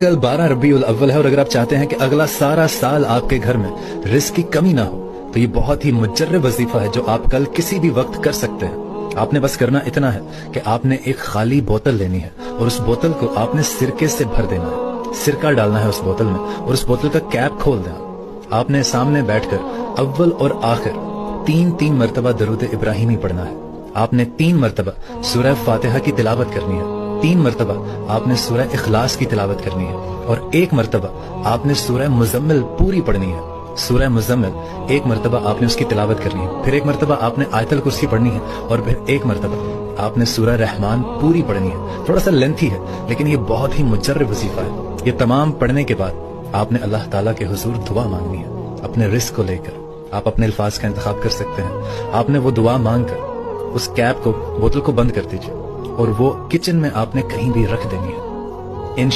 कल 12 रबीउल अव्वल है और अगर आप चाहते हैं कि अगला सारा साल आपके घर में रिस्क की कमी ना हो तो ये बहुत ही मुजर्रब वजीफा है जो आप कल किसी भी वक्त कर सकते हैं। आपने बस करना इतना है कि आपने एक खाली बोतल लेनी है और उस बोतल को आपने सिरके से भर देना है। सिरका डालना है उस बोतल में और उस बोतल का कैप खोल देना। आपने सामने बैठकर अव्वल और आखिर 3-3 मरतबा दरूद इब्राहिमी पढ़ना है। आपने 3 मरतबा सूरह फातिहा की तिलावत करनी है। 3 मरतबा आपने सूरह इखलास की तिलावत करनी है और 1 मरतबा आपने सूरह मुज़म्मिल पूरी पढ़नी है। सूरह मुज़म्मिल 1 मरतबा आपने उसकी तिलावत करनी है, फिर 1 मरतबा आपने आयतुल कुर्सी पढ़नी है और फिर 1 मरतबा आपने सूरह रहमान पूरी पढ़नी है। थोड़ा सा लेंथी है लेकिन ये बहुत ही मुजर्रब वजीफा है। ये तमाम पढ़ने के बाद आपने अल्लाह ताला के हुजूर दुआ मांगनी है अपने रिस्क को लेकर। आप अपने अल्फाज का इंतखाब कर सकते हैं। आपने वो दुआ मांग कर उस कैप को, बोतल को बंद कर दीजिए और वो किचन में आपने कहीं भी रख देनी है।